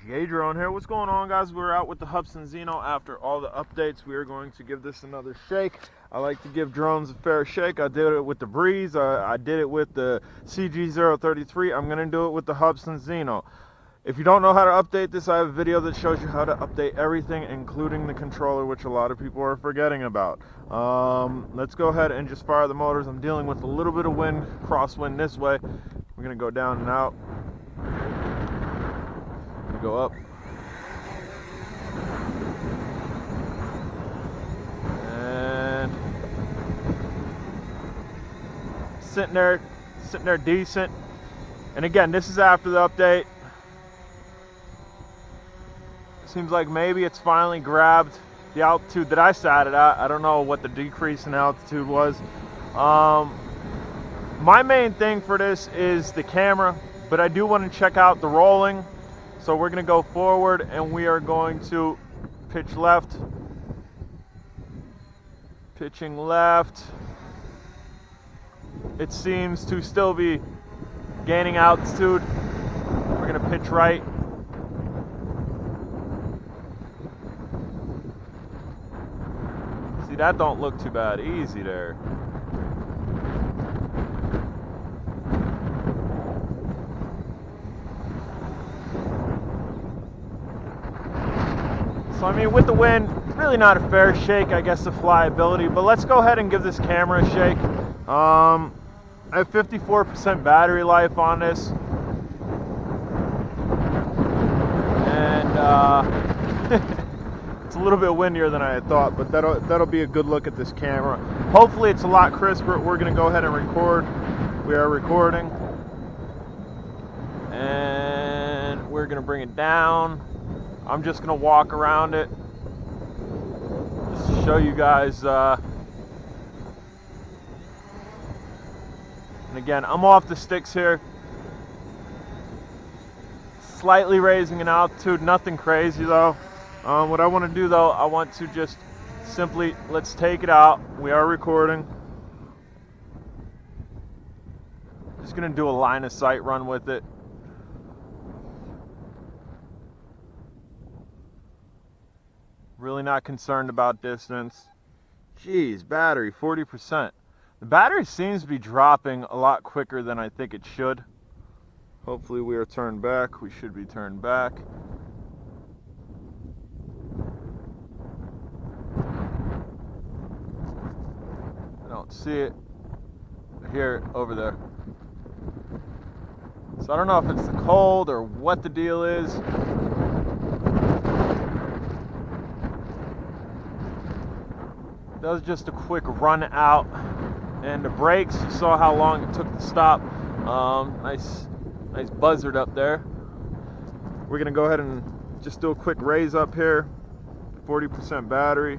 GA Drone here. What's going on, guys? We're out with the Hubsan Zino. After all the updates, we are going to give this another shake. I like to give drones a fair shake. I did it with the Breeze. I did it with the CG033. I'm going to do it with the Hubsan Zino. If you don't know how to update this, I have a video that shows you how to update everything, including the controller, which a lot of people are forgetting about. Let's go ahead and just fire the motors. I'm dealing with a little bit of wind, crosswind this way. We're going to go down and out. Go up, and sitting there decent. And again, this is after the update. Seems like maybe it's finally grabbed the altitude that I sat it at. I don't know what the decrease in altitude was. My main thing for this is the camera, but I do want to check out the rolling. So we're going to go forward and we are going to pitch left. Pitching left. It seems to still be gaining altitude. We're going to pitch right. See, that don't look too bad. Easy there. So I mean, with the wind, really not a fair shake, I guess, the flyability. But let's go ahead and give this camera a shake. I have 54% battery life on this, and it's a little bit windier than I had thought. But that'll be a good look at this camera. Hopefully, it's a lot crisper. We're gonna go ahead and record. We are recording, and we're gonna bring it down. I'm just gonna walk around it, just to show you guys. And again, I'm off the sticks here, slightly raising in altitude, nothing crazy though. What I want to do though, I want to just simply, let's take it out. We are recording. Just gonna do a line of sight run with it. Really not concerned about distance. Geez, battery 40%. The battery seems to be dropping a lot quicker than I think it should. Hopefully we are turned back. We should be turned back. I don't see it. I hear it over there. So I don't know if it's the cold or what the deal is. That was just a quick run out, and the brakes, you saw how long it took to stop. Nice buzzard up there. We're gonna go ahead and just do a quick raise up here. 40% battery.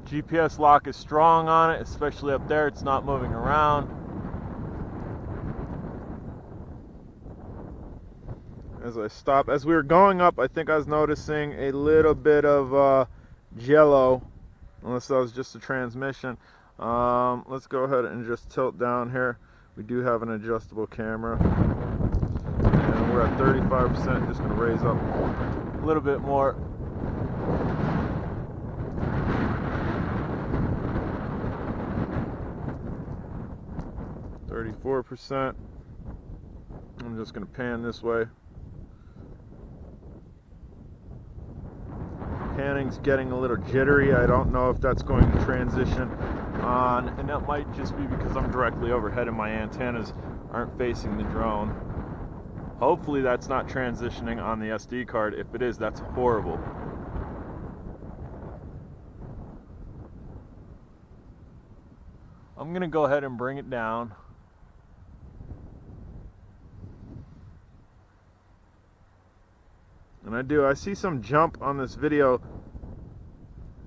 GPS lock is strong on it, especially up there. It's not moving around. As I stop, as we were going up, I think I was noticing a little bit of jello, unless that was just a transmission. Let's go ahead and just tilt down here. We do have an adjustable camera, and we're at 35%. Just going to raise up a little bit more. %. I'm just going to pan this way. Panning's getting a little jittery. I don't know if that's going to transition on, and that might just be because I'm directly overhead and my antennas aren't facing the drone. Hopefully that's not transitioning on the SD card. If it is, that's horrible. I'm gonna go ahead and bring it down. And I see some jump on this video.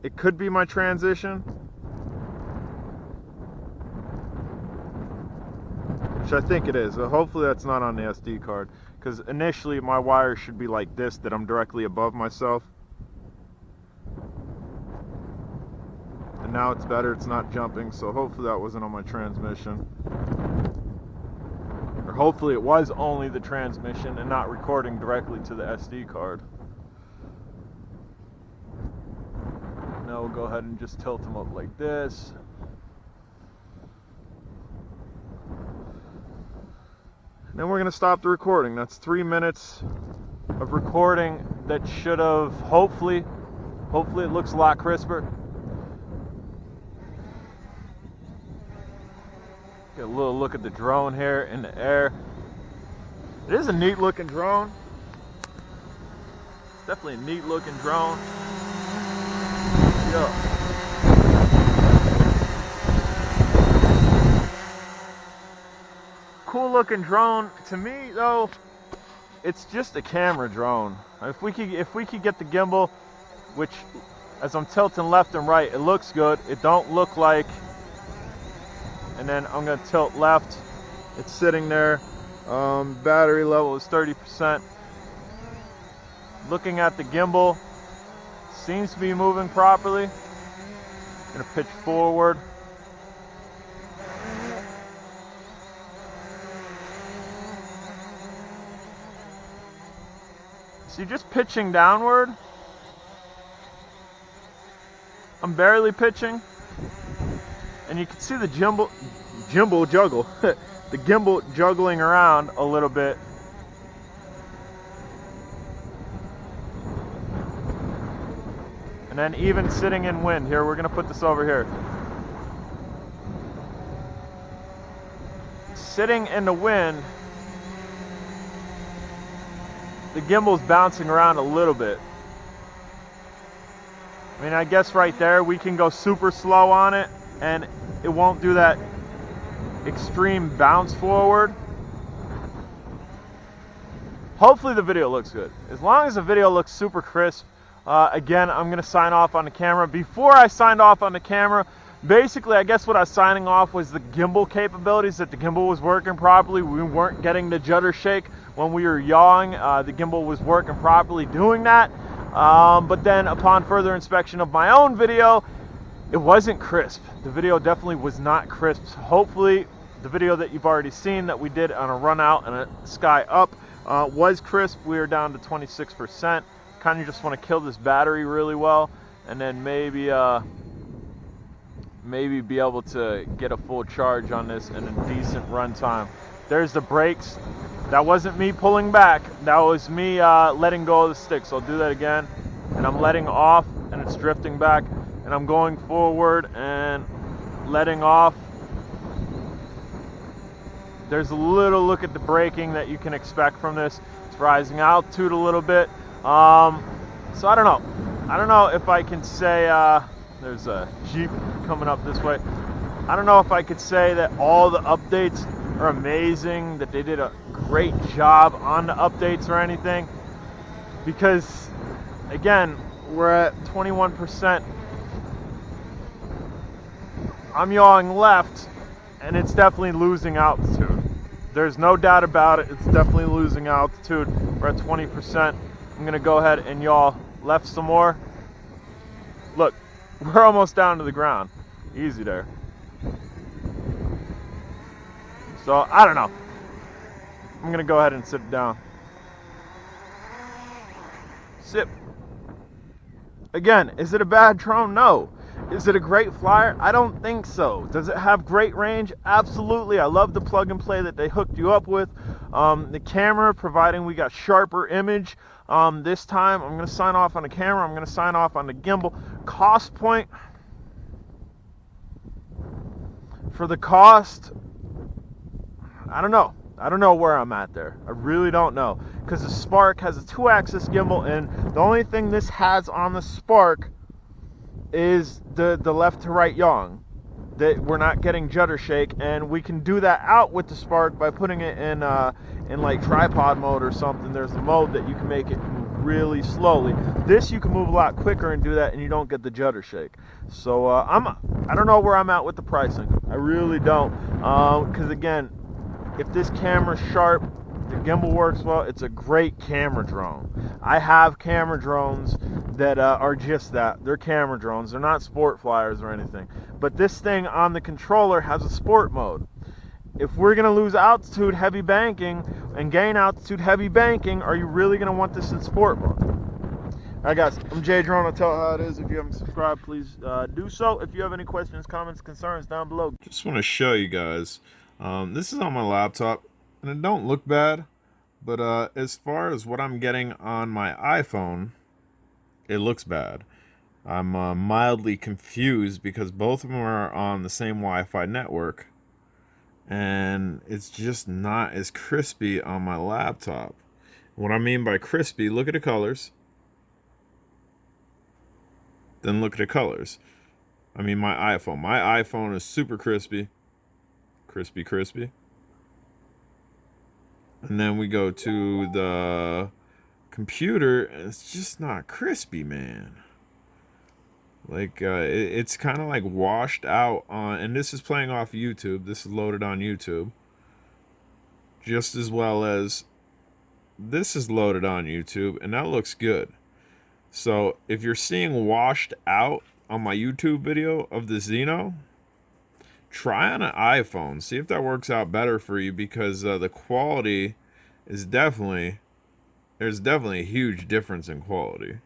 It could be my transition, which I think it is. Hopefully that's not on the SD card, because initially my wire should be like this, that I'm directly above myself. And now it's better, it's not jumping, so hopefully that wasn't on my transmission. hopefully it was only the transmission and not recording directly to the SD card. Now we'll go ahead and just tilt them up like this. And then we're going to stop the recording. That's 3 minutes of recording that should have, hopefully it looks a lot crisper. Get a little look at the drone here in the air. It is a neat looking drone. It's definitely a neat looking drone. Yeah. Cool looking drone. To me though, it's just a camera drone. If we could get the gimbal, which as I'm tilting left and right, it looks good. It don't look like, and then I'm gonna tilt left. It's sitting there. Battery level is 30%. Looking at the gimbal, seems to be moving properly. Gonna pitch forward. See, just pitching downward. I'm barely pitching, and you can see the gimbal juggle. The gimbal juggling around a little bit. And then even sitting in wind. Here, we're gonna put this over here. Sitting in the wind, the gimbal's bouncing around a little bit. I mean, I guess right there we can go super slow on it and it won't do that extreme bounce forward. Hopefully the video looks good. As long as the video looks super crisp. Again, I'm gonna sign off on the camera. Before I signed off on the camera, basically I guess what I was signing off was the gimbal capabilities, that the gimbal was working properly. We weren't getting the judder shake when we were yawing. The gimbal was working properly doing that. But then upon further inspection of my own video, it wasn't crisp. The video definitely was not crisp. Hopefully the video that you've already seen that we did on a run out and a sky up was crisp. We are down to 26%. Kind of just want to kill this battery really well, and then maybe be able to get a full charge on this and a decent run time. There's the brakes. That wasn't me pulling back. That was me letting go of the stick. So I'll do that again, and I'm letting off, and it's drifting back, and I'm going forward and letting off. There's a little look at the braking that you can expect from this. It's rising altitude a little bit. So I don't know if I can say, there's a Jeep coming up this way. I don't know if I could say that all the updates are amazing, that they did a great job on the updates or anything, because again, we're at 21%. I'm yawing left, and it's definitely losing altitude. There's no doubt about it. It's definitely losing altitude. We're at 20%. I'm gonna go ahead and yaw left some more. Look, we're almost down to the ground. Easy there. So I don't know. I'm gonna go ahead and sit down. Sit. Again, is it a bad drone? No. Is it a great flyer? I don't think so. Does it have great range? Absolutely. I love the plug and play that they hooked you up with. The camera, providing we got sharper image. This time, I'm going to sign off on the camera. I'm going to sign off on the gimbal. Cost point. For the cost, I don't know. I don't know where I'm at there. I really don't know. Because the Spark has a 2-axis gimbal, and the only thing this has on the Spark is the left to right yawing. That we're not getting judder shake, and we can do that out with the Spark by putting it in like tripod mode or something. There's a mode that you can make it move really slowly. This you can move a lot quicker and do that, and you don't get the judder shake. So I don't know where I'm at with the pricing. I really don't, because again, if this camera's sharp, the gimbal works well, it's a great camera drone. I have camera drones that are just that. They're camera drones. They're not sport flyers or anything. But this thing on the controller has a sport mode. if we're going to lose altitude heavy banking and gain altitude heavy banking, are you really going to want this in sport mode? All right, guys, I'm Jay Drone. I'll tell how it is. If you haven't subscribed, please do so. If you have any questions, comments, concerns, down below. Just want to show you guys. This is on my laptop, and it don't look bad, but as far as what I'm getting on my iPhone, it looks bad. I'm mildly confused because both of them are on the same Wi-Fi network, and it's just not as crispy on my laptop. What I mean by crispy, look at the colors. Then look at the colors. I mean my iPhone. My iPhone is super crispy. Crispy. And then we go to the computer, and it's just not crispy, man. Like, it's kind of like washed out on, and this is playing off YouTube. This is loaded on YouTube. Just as well as this is loaded on YouTube, and that looks good. So if you're seeing washed out on my YouTube video of the Zino, try on an iPhone. See if that works out better for you, because the quality is definitely, there's definitely a huge difference in quality.